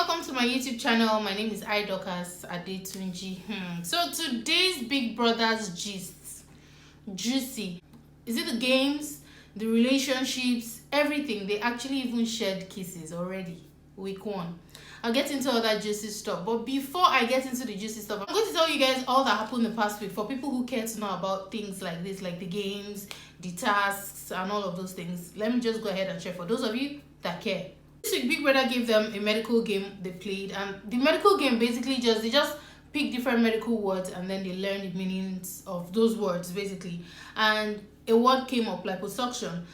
welcome to my YouTube channel. My name is Idokas Adetunji. So today's Big Brother's gist, juicy. Is it the games, the relationships, everything? They actually even shared kisses already. Week 1. I'll get into all that juicy stuff. But before I get into the juicy stuff, I'm going to tell you guys all that happened the past week for people who care to know about things like this, like the games, the tasks, and all of those things. Let me just go ahead and share for those of you that care. This week, Big Brother gave them a medical game they played, and the medical game basically they just pick different medical words and then they learn the meanings of those words basically. And a word came up, liposuction.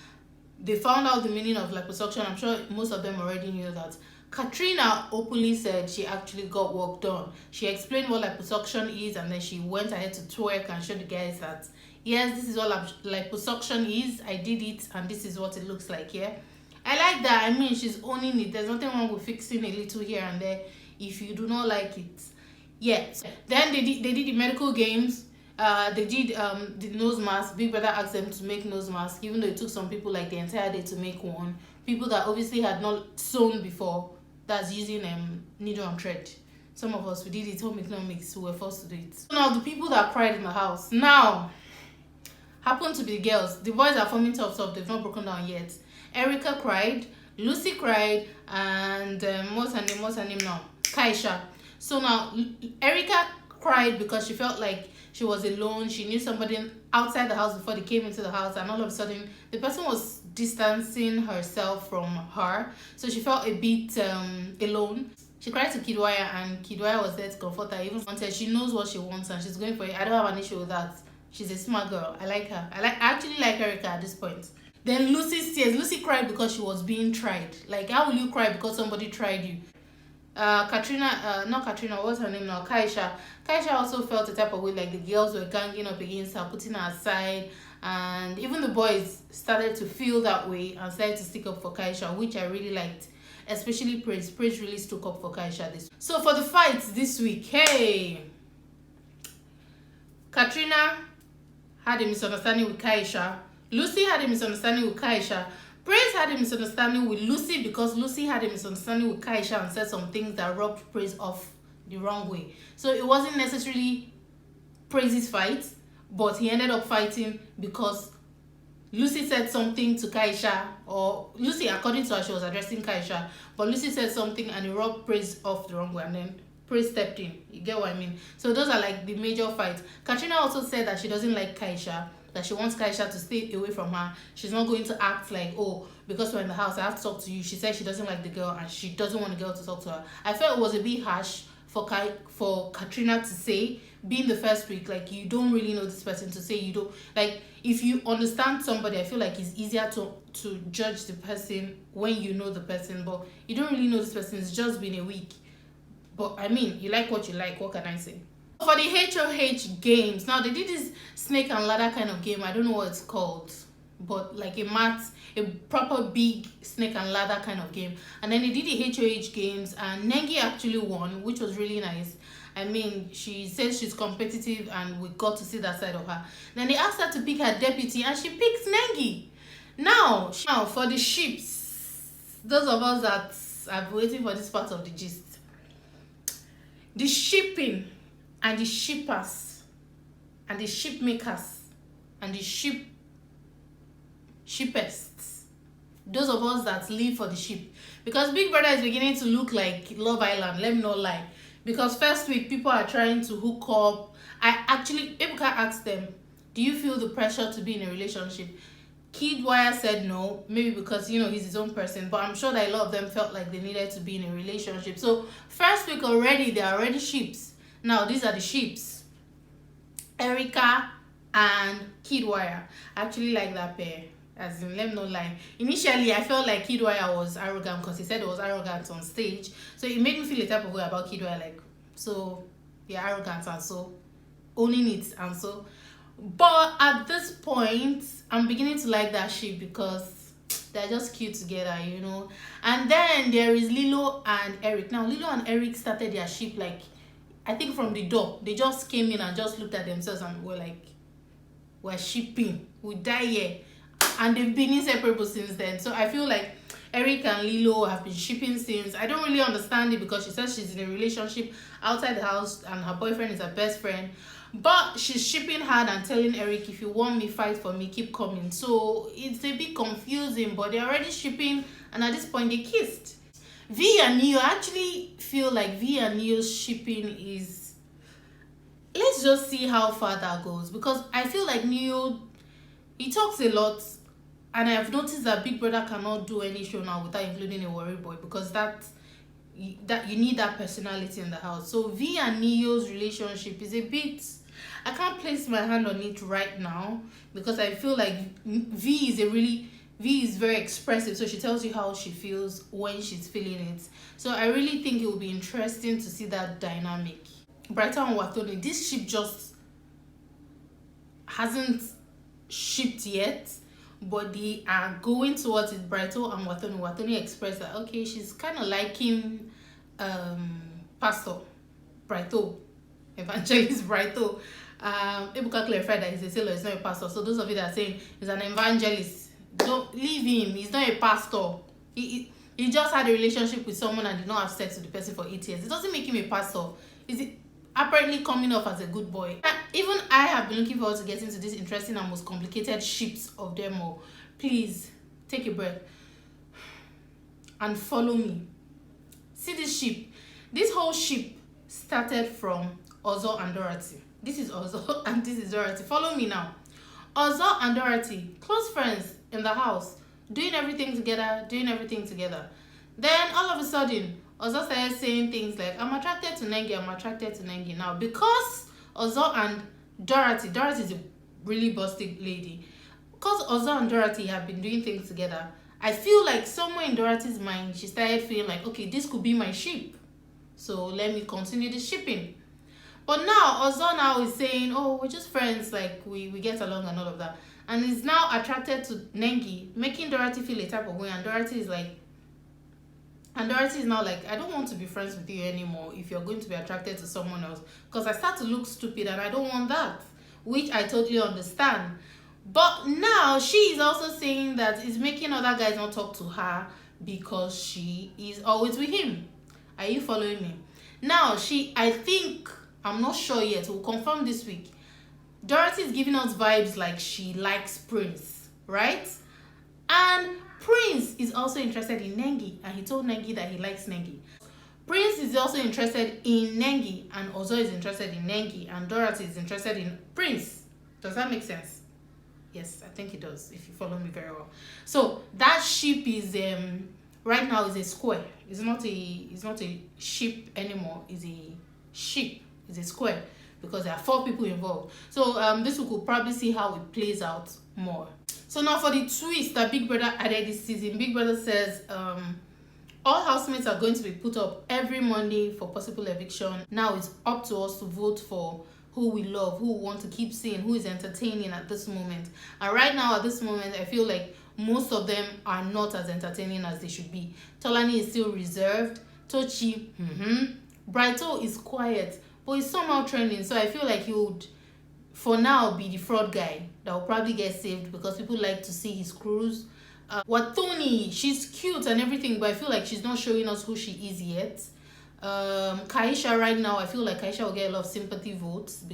They found out the meaning of liposuction. I'm sure most of them already knew that. Katrina openly said she actually got work done. She explained what liposuction is, and then she went ahead to twerk and show the guys that yes, this is what liposuction is. I did it, and this is what it looks like. Yeah, I like that. I mean, she's owning it. There's nothing wrong with fixing a little here and there if you do not like it. Yeah. So then they did the medical games. They did the nose mask. Big Brother asked them to make nose mask, even though it took some people like the entire day to make one. People that obviously had not sewn before, that's using needle and thread. Some of us, we did it home economics, we were forced to do it. So now the people that cried in the house now happen to be the girls. The boys are forming tough, they've not broken down yet. Erica cried, Lucy cried, and what's her name now? Kaisha. So now Erica cried because she felt like she was alone. She knew somebody outside the house before they came into the house, and all of a sudden the person was distancing herself from her, so she felt a bit alone. She cried to Kiddwaya, and Kiddwaya was there to comfort her. Even wanted, she knows what she wants and she's going for it. I don't have an issue with that. She's a smart girl. I like her. I actually like Erica at this point. Then Lucy's tears. Lucy cried because she was being tried. Like, how will you cry because somebody tried you? Not Katrina, what's her name now? Kaisha also felt a type of way, like the girls were ganging up against her, putting her aside, and even the boys started to feel that way and started to stick up for Kaisha, which I really liked, especially Prince really stuck up for Kaisha this week. So for the fights this week, hey, Katrina had a misunderstanding with Kaisha, Lucy had a misunderstanding with Kaisha, Prince had a misunderstanding with Lucy because Lucy had a misunderstanding with Kaisha and said some things that rubbed Prince off the wrong way. So it wasn't necessarily Prince's fight, but he ended up fighting because Lucy said something to Kaisha, or Lucy, according to her, she was addressing Kaisha, but Lucy said something and it rubbed Prince off the wrong way, and then Prince stepped in. You get what I mean? So those are like the major fights. Katrina also said that she doesn't like Kaisha, that she wants Kaisha to stay away from her. She's not going to act like, oh, because we're in the house, I have to talk to you. She said she doesn't like the girl and she doesn't want the girl to talk to her. I felt it was a bit harsh for Katrina to say, being the first week, like, you don't really know this person, to say you don't, like, if you understand somebody, I feel like it's easier to judge the person when you know the person, but you don't really know this person. It's just been a week. But I mean, you like what you like, what can I say? For the HOH games, now they did this snake and ladder kind of game. I don't know what it's called, but like a proper big snake and ladder kind of game. And then they did the HOH games, and Nengi actually won, which was really nice. I mean, she says she's competitive and we got to see that side of her. Then they asked her to pick her deputy and she picked Nengi. Now for the ships, those of us that have been waiting for this part of the gist. The shipping and the shippers and the ship makers and the shippers, those of us that live for the ship, because Big Brother is beginning to look like Love Island, let me not lie. Because first week people are trying to hook up. Ebuka asked them, do you feel the pressure to be in a relationship? Kiddwaya said no, maybe because, you know, he's his own person, but I'm sure that a lot of them felt like they needed to be in a relationship. So first week already, they are already ships. Now these are the ships, Erica and Kiddwaya. I actually like that pair, as in, let me not lie. Initially I felt like Kiddwaya was arrogant because he said it was arrogant on stage, so it made me feel a type of way about Kiddwaya, like, so yeah, arrogant and so owning it and so. But at this point I'm beginning to like that ship because they're just cute together, you know. And then there is LILO and Eric. Now LILO and Eric started their ship, like, I think from the door. They just came in and just looked at themselves and were like, we're shipping, we die here. And they've been inseparable since then. So I feel like Eric and LILO have been shipping since. I don't really understand it because she says she's in a relationship outside the house and her boyfriend is her best friend. But she's shipping hard and telling Eric, if you want me, fight for me, keep coming. So it's a bit confusing, but they're already shipping, and at this point they kissed. V and Neo, I actually feel like V and Neo's shipping is... Let's just see how far that goes, because I feel like Neo, he talks a lot, and I've noticed that Big Brother cannot do any show now without including a worry boy, because that you need that personality in the house. So V and Neo's relationship is a bit... I can't place my hand on it right now because I feel like V is very expressive, so she tells you how she feels when she's feeling it. So I really think it will be interesting to see that dynamic. BrightO and Wathoni, this ship just hasn't shipped yet, but they are going towards it. BrightO and Wathoni. Wathoni expressed that okay, she's kind of liking Pastor BrightO, Evangelist BrightO. Ebuka clarified that he's a sailor, he's not a pastor. So those of you that are saying he's an evangelist, don't leave him. He's not a pastor. He just had a relationship with someone and did not have sex with the person for 8 years. It doesn't make him a pastor. Is it apparently coming off as a good boy? Even I have been looking forward to getting to this interesting and most complicated ships of them all. Please take a breath and follow me. See this ship. This whole ship started from Ozo and Dorothy. This is Ozo and this is Dorothy. Follow me now. Ozo and Dorothy, close friends in the house, doing everything together. Then all of a sudden, Ozo started saying things like, I'm attracted to Nengi. Now, because Ozo and Dorothy is a really busted lady. Because Ozo and Dorothy have been doing things together, I feel like somewhere in Dorothy's mind, she started feeling like, okay, this could be my ship. So let me continue the shipping. But now, Ozo now is saying, oh, we're just friends, like, we get along and all of that. And is now attracted to Nengi, making Dorothy feel a type of way. And Dorothy is now like, I don't want to be friends with you anymore if you're going to be attracted to someone else. Because I start to look stupid and I don't want that. Which I totally understand. But now, she is also saying that it's making other guys not talk to her because she is always with him. Are you following me? Now, I think... I'm not sure yet. We'll confirm this week. Dorothy is giving us vibes like she likes Prince, right? And Prince is also interested in Nengi, and he told Nengi that he likes Nengi. Prince is also interested in Nengi, and Ozo is interested in Nengi, and Dorothy is interested in Prince. Does that make sense? Yes, I think it does, if you follow me very well. So that ship is right now is a square. It's not a ship anymore. It's a ship. It's a square because there are 4 people involved. So this we could probably see how it plays out more. So now for the twist that Big Brother added this season, Big Brother says all housemates are going to be put up every Monday for possible eviction. Now it's up to us to vote for who we love, who we want to keep seeing, who is entertaining at this moment. And right now at this moment, I feel like most of them are not as entertaining as they should be. Tolani is still reserved. Tochi, BrightO is quiet, but he's somehow trending, so I feel like he would, for now, be the fraud guy that will probably get saved because people like to see his cruise. Wathoni, she's cute and everything, but I feel like she's not showing us who she is yet. Kaisha right now, I feel like Kaisha will get a lot of sympathy votes.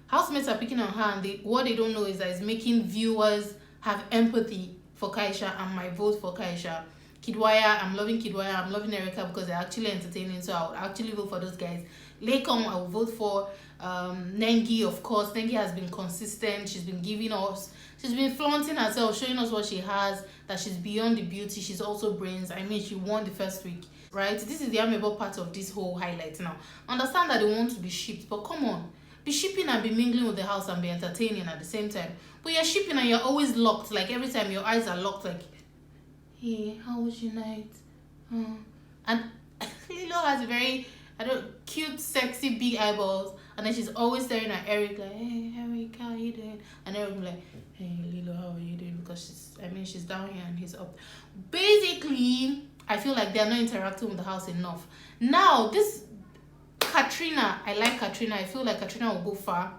Housemates are picking on her, and what they don't know is that it's making viewers have empathy for Kaisha, and my vote for Kaisha. Kiddwaya, I'm loving Kiddwaya, I'm loving Erica because they're actually entertaining, so I would actually vote for those guys. Lakom, I will vote for. Nengi, of course. Nengi has been consistent. She's been she's been flaunting herself, showing us what she has, that she's beyond the beauty. She's also brains. I mean, she won the first week, right? This is the amiable part of this whole highlight now. Understand that they want to be shipped, but come on. Be shipping and be mingling with the house and be entertaining at the same time. But you're shipping and you're always locked. Like, every time your eyes are locked, like, hey, how was your night? And LILO has a very... cute, sexy, big eyeballs, and then she's always staring at Eric like, hey, Eric, how are you doing? And Eric will be like, hey, LILO, how are you doing? Because she's down here and he's up. Basically, I feel like they're not interacting with the house enough. Now, this Katrina, I like Katrina. I feel like Katrina will go far.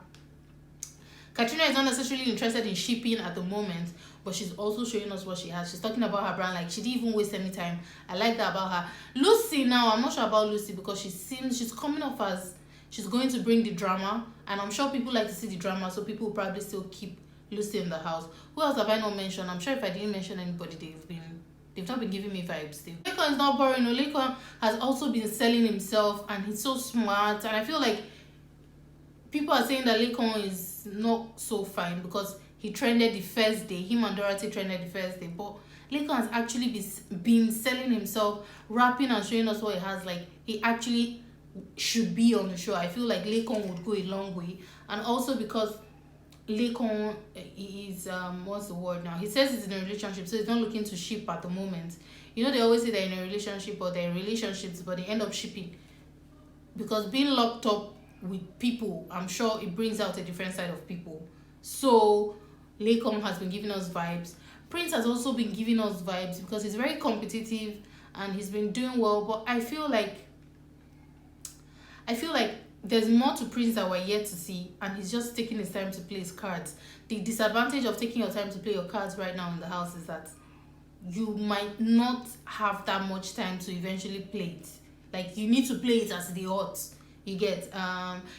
Katrina is not necessarily interested in shipping at the moment, but she's also showing us what she has. She's talking about her brand, like she didn't even waste any time. I like that about her. Lucy, now I'm not sure about Lucy, because she's coming off as she's going to bring the drama, and I'm sure people like to see the drama, so people will probably still keep Lucy in the house. Who else have I not mentioned? I'm sure if I didn't mention anybody, they've not been giving me vibes still. Lekon is not boring. No, Lekon has also been selling himself, and he's so smart, and I feel like people are saying that Lekon is not so fine because he trended the first day. Him and Dorothy trended the first day, but Lekon has actually been selling himself, rapping and showing us what he has. Like, he actually should be on the show. I feel like Lekon would go a long way, and also because Lekon is what's the word now? He says he's in a relationship, so he's not looking to ship at the moment. You know, they always say they're in a relationship or they're in relationships, but they end up shipping because being locked up with people, I'm sure it brings out a different side of people. So Lekon has been giving us vibes. Prince has also been giving us vibes because he's very competitive and he's been doing well, but I feel like there's more to Prince that we're yet to see, and he's just taking his time to play his cards. The disadvantage of taking your time to play your cards right now in the house is that you might not have that much time to eventually play it. Like, you need to play it as the odds. You get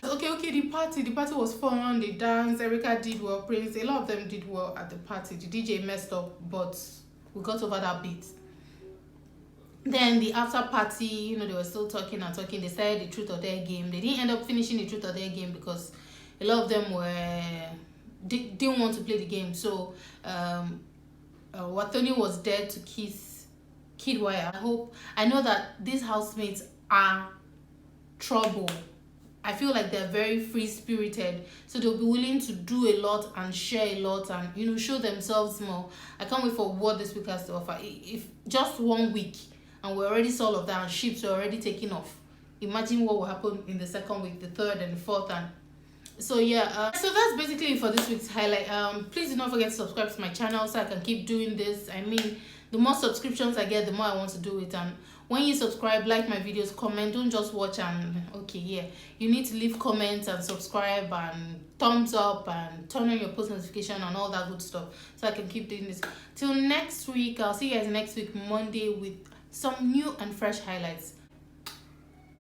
okay, the party was fun. They danced, Erica did well, Prince, a lot of them did well at the party. The DJ messed up, but we got over that bit. Then the after party, you know, they were still talking. They started the truth or dare game. They didn't end up finishing the truth or dare game because a lot of them didn't want to play the game. So Wathoni was there to kiss Kiddwaya. I know that these housemates are trouble. I feel like they're very free spirited, so they'll be willing to do a lot and share a lot and, you know, show themselves more. I can't wait for what this week has to offer. If just 1 week and we already saw all of that and ships are already taking off, imagine what will happen in the second week, the third and the fourth. And so yeah, so that's basically it for this week's highlight. Please do not forget to subscribe to my channel so I can keep doing this. I mean, the more subscriptions I get, the more I want to do it. And when you subscribe, like my videos, comment, don't just watch and okay, yeah, you need to leave comments and subscribe and thumbs up and turn on your post notification and all that good stuff so I can keep doing this. Till next week, I'll see you guys next week Monday with some new and fresh highlights.